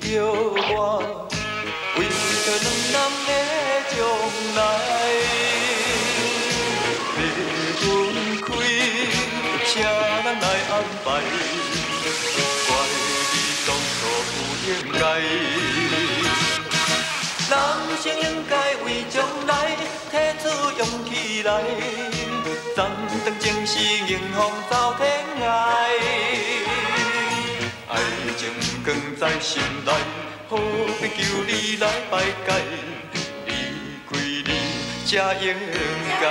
着我，为着两人的将来。要分开，谁人来安排？怪你当初不应该。人生应该为将来提出勇气来，暂断情是迎风走天涯。爱情藏在心内，何必求你来排解？离开你才应该。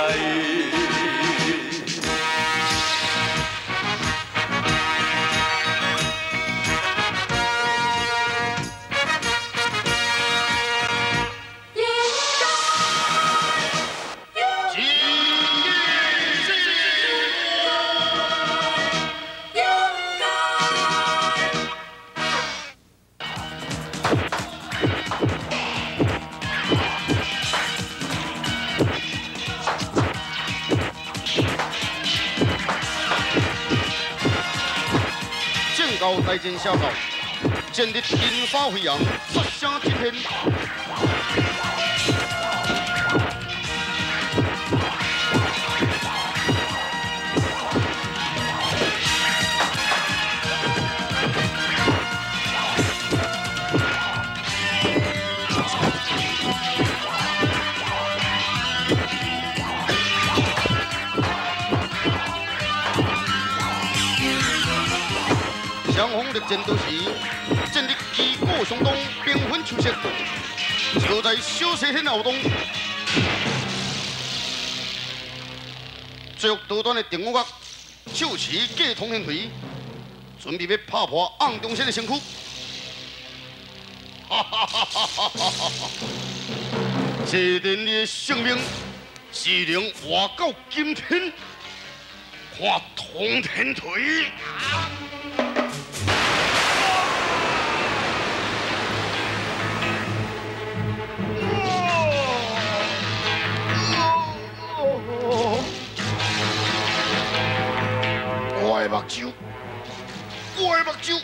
高台前下道，前日银沙飞扬，杀声震天。双方力战多时，前日旗鼓相当，兵分秋色，就在小西天后东。最后刀端的电话角，手持架通天锤，准备要拍破昂中山的身躯。哈哈哈哈哈哈！这人的性命只能活到今天，看通天锤。我的目睭，我的目睭，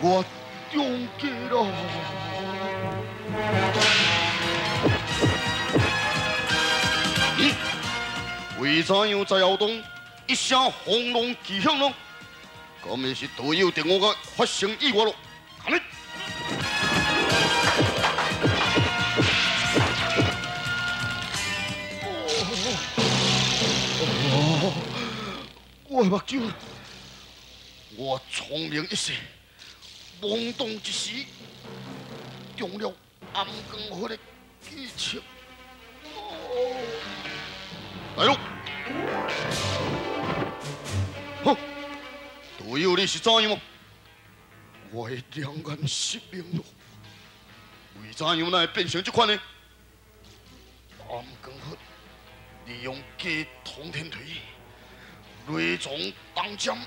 我中计了。为怎样在后东一声轰隆巨响咯？敢会是队友电话发生意外咯？看你！我的目睭，我聪明一世，懵懂一时，中了暗光火的技巧。来喽！好，队友你是怎样？我的两眼失明了，为怎样会变成这款呢？暗光火利用假通天锤。雷从当枪，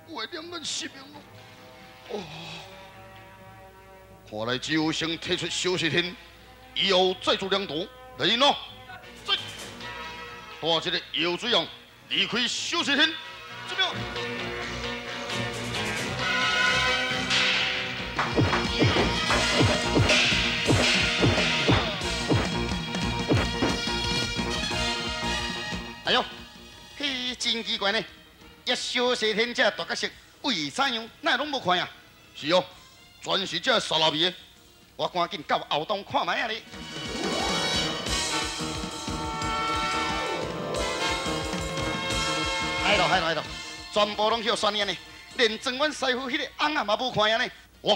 我两眼失明了。哦，看来只有先退出小西天，以后再做两夺。来人咯，再带一个药水样离开小西天，怎么样？哎呦！真奇怪呢！一小西天这大角色，为怎样哪拢无看呀？是哦，全是这沙拉味的。我赶紧到后洞看卖啊你！嗨咯，全部拢去宣言呢，连庄阮师傅迄个翁啊嘛无看呀呢。哇，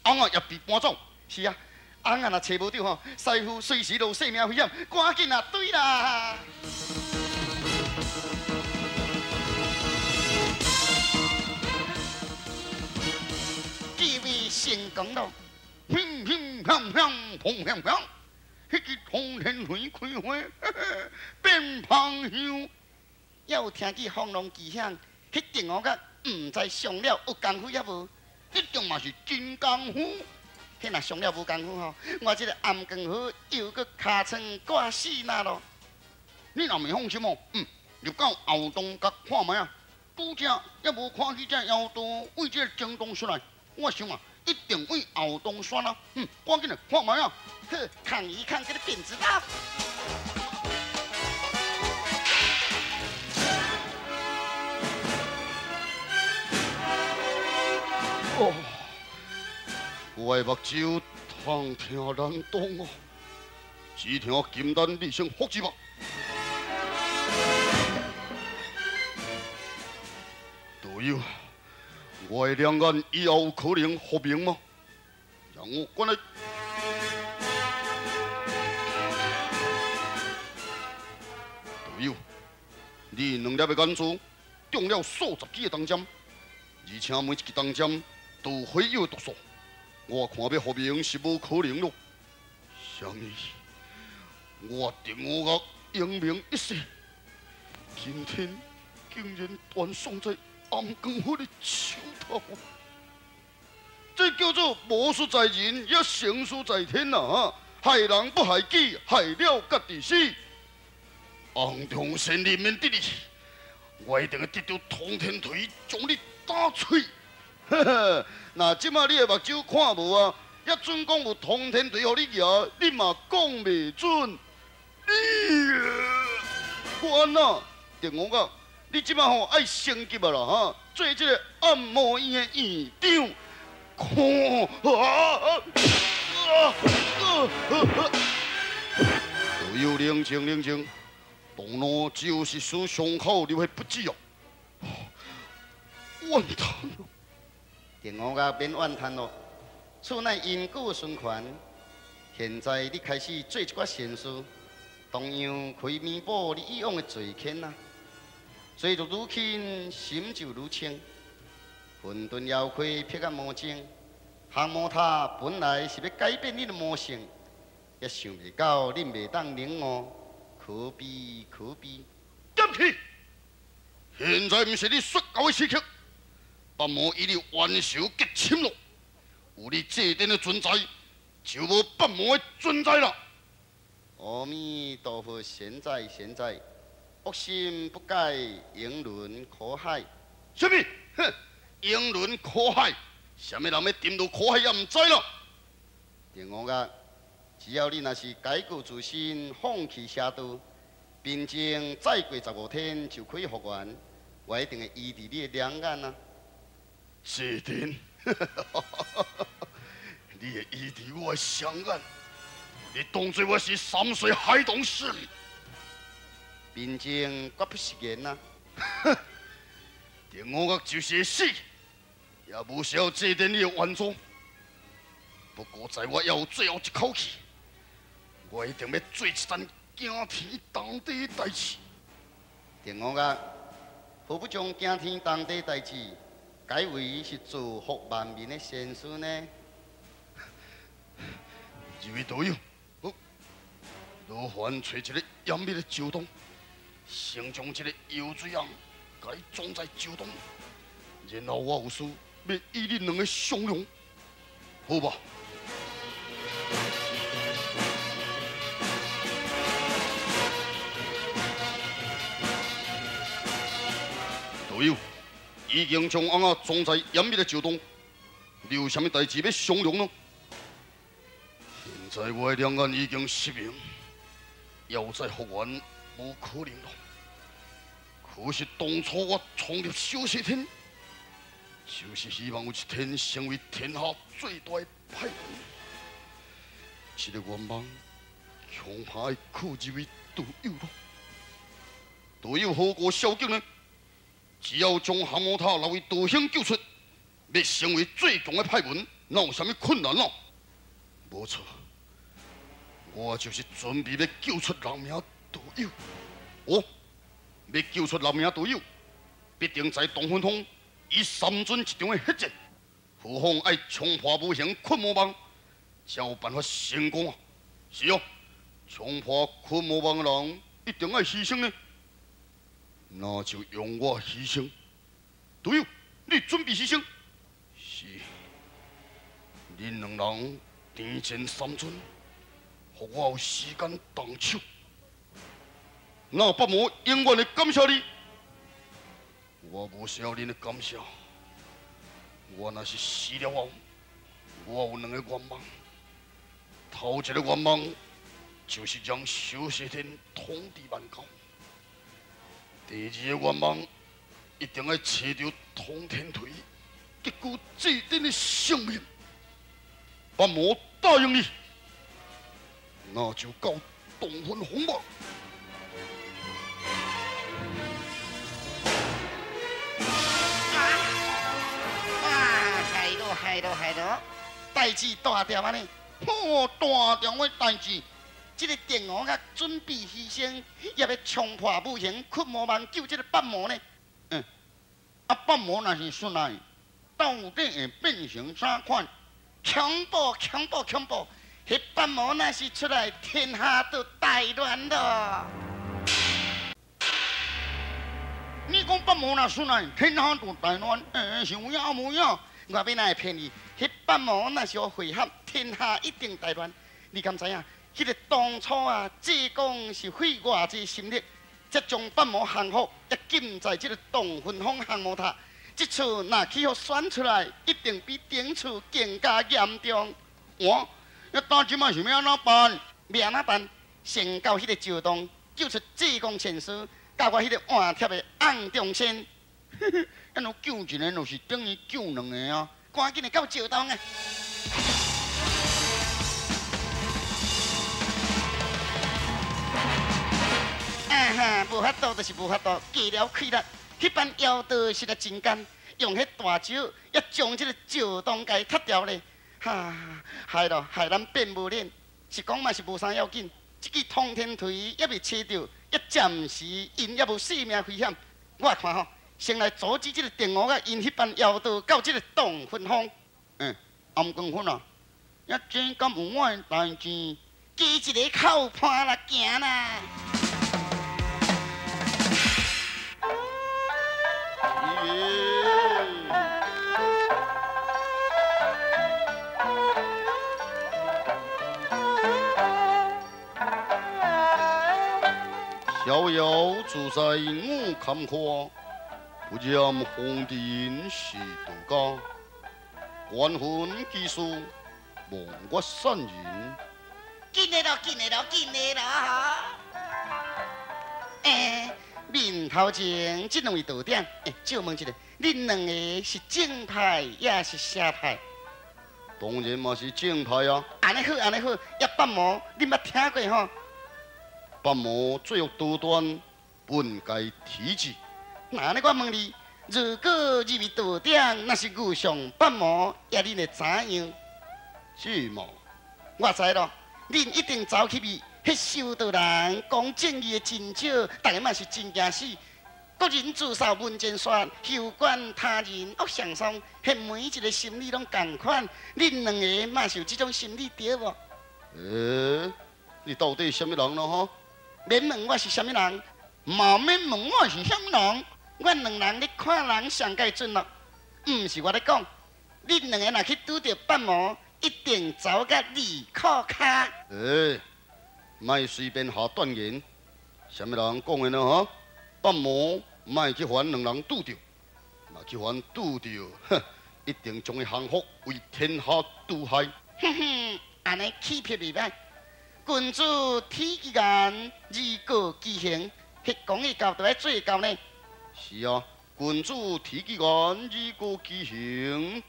翁啊也被搬走。是啊，翁啊若找无到吼，师傅随时都有性命危险，赶紧啊对啦！成功了，砰砰砰砰砰砰砰，迄个通天锤开花，变胖香。要听见轰隆巨响，迄电话甲唔知上了有功夫也无，一定嘛是真功夫。迄若上了无功夫吼，我这个暗光火又搁尻川挂死那咯。你若未放心哦，入到后洞角看卖啊，拄只也无看起只妖道为这江东出来，我想啊，一定为后东选啊。赶紧来看卖啊！呵，看一看这个便知道。哦，我的目睭通听人懂哦，只听金丹厉声福之吧。道友，我的两眼以后有可能复明吗？让我过来。道友，你两粒的眼珠中了数十支的铜针，而且每一支铜针都有非有毒素，我看要复明是无可能咯。啥物？我定我岳英名一世，今天竟然断送在暗光火的手头，这叫做无事在人，也成事在天啊！害人不害己，害了家己死。暗中先人免得你，我一定会得到通天锤将你打碎。呵呵，那即马你的目睭看无啊？也准讲有通天锤互你摇，你嘛讲袂准。我呐，电我讲，你即马吼爱升级啊啦哈，做这个按摩院的院长。都要冷静冷静，动怒就是使伤口留下不治哦。怨叹哦！电我甲免怨叹咯，此乃因果循环。现在你开始做一寡善事，同样可以弥补你以往的罪愆啊。做就愈轻，心就愈清。混沌妖怪撇甲魔精，降魔塔本来是要改变你的魔性，也想袂到你袂当领悟，可悲可悲！点去！现在毋是你说教的时刻，把魔以你元首结侵咯。有你这点的存在，就无半魔的存在啦。阿弥陀佛，现在现在，恶心不改，英伦可海。什么？哼！英伦苦海，什么人要沉入苦海也唔知啦。电我讲，只要你若是改过自新，放弃邪道，并且再过15天就可以复原，我一定会医治你的两眼啊！是的，你会医治我的双眼，你当作我是3岁孩童是？并且绝不食言啊！电我讲就是会死。也无需要这点你的援助，不过在我要有最后一口气，我一定要做一件惊天动地的代志。电我讲，何不将惊天动地代志改为是造福万民的善事呢？这位导游，劳烦找一个严密的酒洞，先将这个油水样该装在酒洞，然后我有事。要以你两个相容，好吧？导游已经将翁仔装在严密的酒洞，你有啥物代志要相容呢？现在我的两眼已经失明，要再复原无可能了。可是当初我创立小西天。就是希望有一天成为天下最大的歹人，这个愿望恐怕要靠这位道友了。道友何过孝敬呢？只要将降魔塔留为道兄救出，要成为最强的歹人，哪有啥物困难啊？无错，我就是准备要救出人命道友。哦，要救出人命道友，必定在东风通。以3尊一场的血战，何况爱冲破无形困魔网，才有办法成功啊！是哦，冲破困魔网的人一定爱牺牲呢。那就用我牺牲。队友，你准备牺牲？是。恁两人天前3尊，互我有时间动手。那八魔永远会感谢你。我无需要恁的感谢。我若是死了后，我有2个愿望。头一个愿望就是让小西天统治万教。第2个愿望一定要找到通天锤，结果祭典的性命。半魔答应你，那就到东分红吧。害咯，代志大条安尼。大条的代志，这个电王甲准备牺牲，也要冲破武行，困魔网救这个半魔呢。半魔若是顺来，到底会变成啥款？恐怖！迄半魔若是出来，天下都大乱了。你讲半魔若顺来，天下都大乱，是有影无影？我要哪会骗你？迄半魔若是会合，天下一定大乱。你敢知影？迄个当初啊，济公是费偌济心力，才将半魔降服，也禁在这个洞分峰降魔塔。这次若去互选出来，一定比顶次更加严重。我，打即摆是要安怎办？要安怎办？先到迄个石洞，救出济公前师，甲我迄个换贴的暗中仙。咱若救一个，就是等于救2个啊！赶紧的到石洞啊！无法度就是无法度，过了气力。迄班妖道实在真干，用迄大手也将这个石洞给踢掉咧。害咱变无脸，是讲嘛是无啥要紧。这支通天锤也未找到，也暂时因也无性命危险。我看吼，先来阻止这个电王甲因迄班妖道到这个洞分峰。暗光昏啊，也真敢有我的代志，加一个靠伴来行啦。逍遥自在我坎坷，不染红尘是道家。还魂技术，望我善人。紧的咯！面头前这2位道长，借问一下，恁2个是正派也是邪派？当然嘛是正派啊！安尼好，也半魔，恁捌听过吼？半魔最恶多端，本该体制。那安尼我问你，如果2位道长若是遇上半魔，也恁会怎样？是嘛？我知咯，恁一定走去比。迄修道人讲正义的真少，大家嘛是真惊死。国人自扫文件刷，休管他人恶上丧，迄每一个心理拢共款。恁2个嘛是有这种心理对无？你到底是什么人咯？吼？免问我是什么人，嘛免问我是什么人。阮2人咧看人上界准咯，毋是我咧讲。恁2个若去拄着半魔，一定走甲2裤卡。莫随便下断言，什么人讲的呢？哈，半魔莫去烦2人拄着，莫去烦拄着，哼，一定将伊降服，为天下除害。安尼气魄袂歹。君主体之言，以告其行，迄讲的到就要做到呢。是啊，君主体之言，以告其行。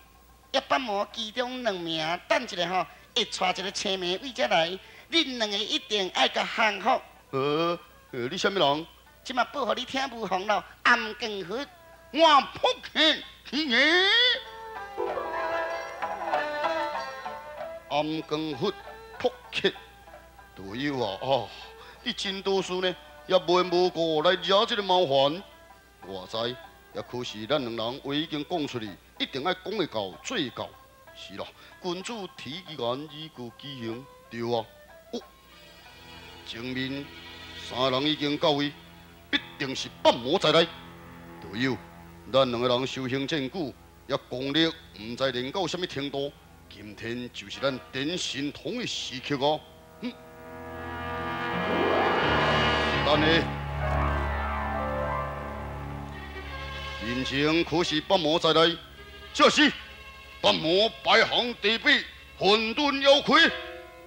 一半魔其中2名，等一下吼，会带一个青梅位才来。恁2个一定爱甲降服。你什么人？即马报互你听无妨咯。暗光佛，我扑克是耶。暗光佛扑克，对啊！你真多事呢，也无缘无故来惹这个麻烦。我知，也可惜咱2人话已经讲出去，一定要讲会到做到。是啦，君主体之言，以告其行，对啊。前面3人已经到位，必定是半魔在内。队友，咱2个人修行渐久，也功力唔知练到什么程度。今天就是咱点神通的时刻哦。等下，进前可是八魔在内，这是八魔排行第8混沌妖魁，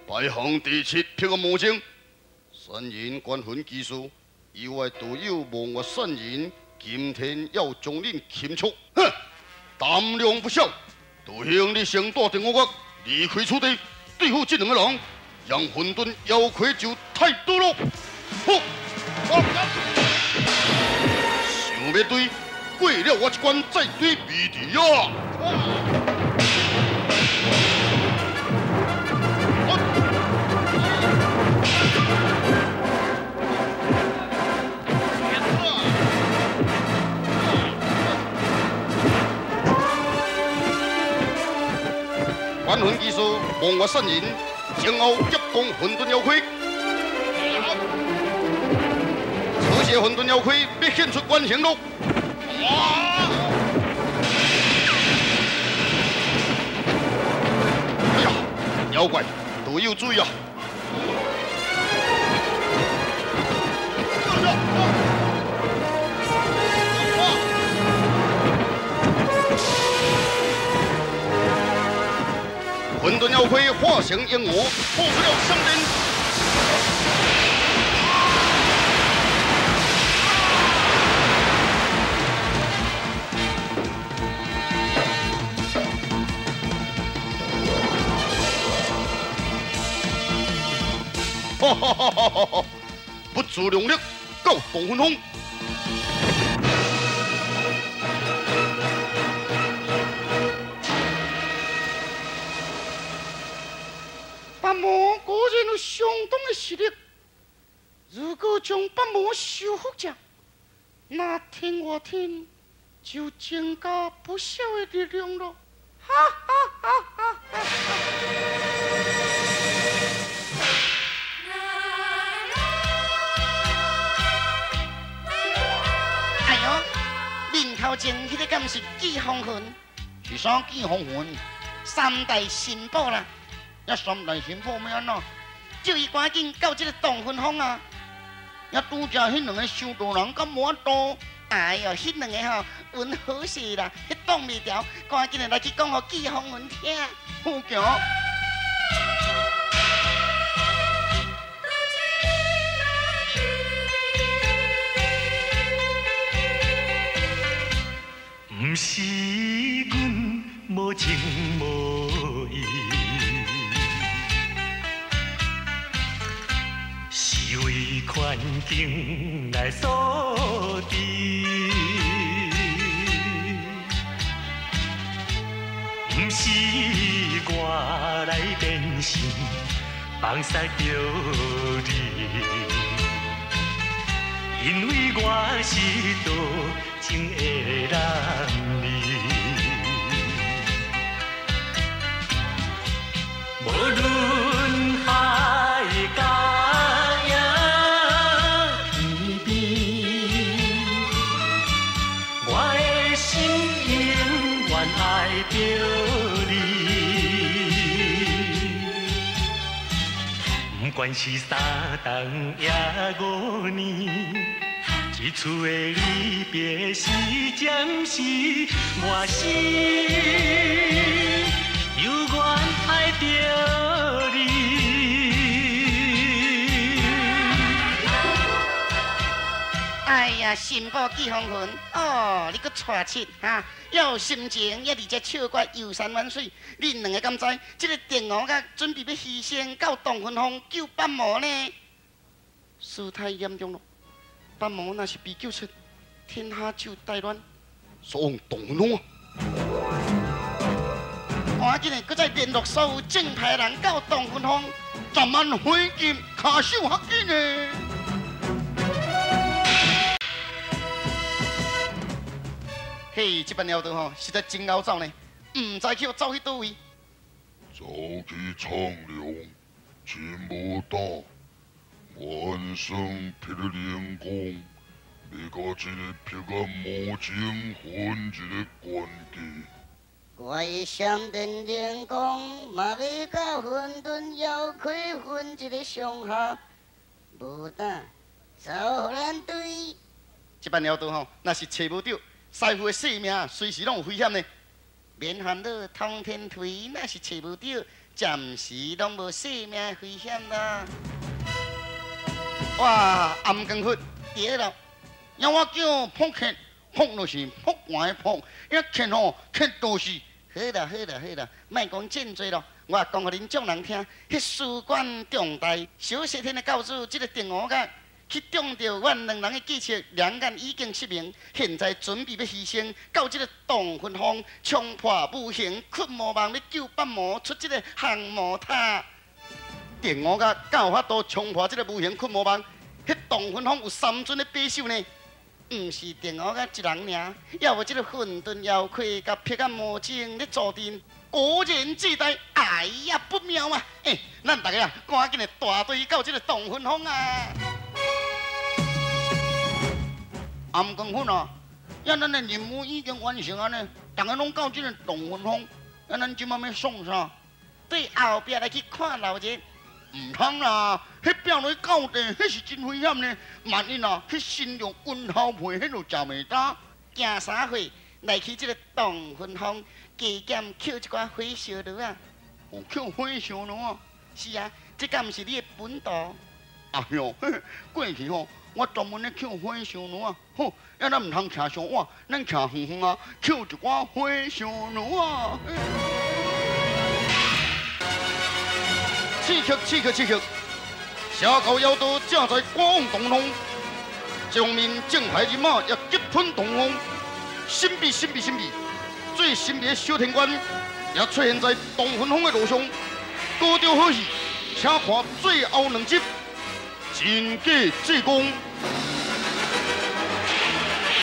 排行第7辟个魔精，三人关魂技术，以外队友望我三人，今天要将恁擒出，哼，胆量不小，道兄你先带定我国离开此地，对付这两个人，让混沌妖魁就太多了。好，想要对，过了我一关再对谜题啊！关魂技术，望我三人，前后急攻混沌妖魁。此时混沌妖魁要显出原形咯！哎呀，妖怪，队友注意啊！混沌妖魁化成烟魔，破不了伤人。哈哈哈哈哈！不自量力，够动分风。八魔果然有相当的实力。如果将八魔收服者，那天我天就增加不少的力量了。哈哈哈哈哈！哎呦，面头前迄个敢是季风魂？是啥季风魂？3大神宝啦！那3大神宝要安怎？就伊赶紧到这个洞分风啊！也拄着迄两个修道人甲魔道，哎呦，迄两个吼运好势啦，迄挡袂牢，赶紧的来去讲互季风魂听，好强！不是阮无情无义，是为环境来所致。不是我来变心，放肆着你，因为我是多情的人。无论海角野天边，我的心永远爱着你。不管是3冬也5年，一次的离别是暂时，我心犹原爱着你。哎呀，神宝季风魂哦，你搁带七哈，要有心情，也而且唱歌游山玩水。恁两个敢知？这个电王甲准备要牺牲到洞分风救八魔呢？事太严重了，八魔若是被救出，天下就大乱，所望洞分风啊！赶紧的，搁再联络所有正派人到洞分风，咱们回剑卡手合击呢！嘿，这班了队吼，实在真拗走呢，唔知去走去倒位。走去苍凉，真无胆，晚上劈了连公，要甲这个劈个魔精混一个关机。怪上电连公，嘛要甲混沌妖魁分一个上下，无胆，走互咱对。这班了队吼，若是找无到，师傅的性命随时拢有危险呢。免烦恼，通天锤那是找无到，暂时拢无性命危险啦。哇，暗光佛，对了，让我叫扑克，扑就是扑完的扑，一克吼克都是。好啦好啦好啦，莫讲真多咯。我讲互恁众人听，迄事关重大，小西天的教主即个定我甲去中着阮两人的计策，两眼已经失明，现在准备要牺牲，到即个洞魂峰冲破无形困魔网，要救八魔出即个降魔塔。定我甲敢有法度冲破这个无形困魔网？迄洞魂峰有3尊的把手呢。毋是定我甲一人尔，要有即个混沌妖怪甲劈甲魔精咧坐镇，果然自在。哎呀，不妙啊！咱大家啊，赶紧的大队到这个洞魂峰啊！暗光粉啊，呀，咱的任务已经完成啊呢，大家拢到这个洞魂峰，呀，咱今晚要送啥？对后壁来去看老热。唔通啦，迄表落到地，迄是真危险呢。万一啊，迄身着温头皮，迄就食袂当。行3回来去即个洞魂峰，加减捡一寡火烧炉啊！哦，捡火烧炉啊！是啊，这敢毋是你的本道？哎哟，过去吼，我专门咧捡火烧炉啊。吼，呀，咱唔通徛上晚，咱徛远远啊，捡一寡火烧炉啊。刺客！下高妖刀正在刮往东风，将面正派人马也急喷东风。神秘！最神秘的小天官也出现在东魂峰的路上。高调好戏，请看最后2集《真假济公》。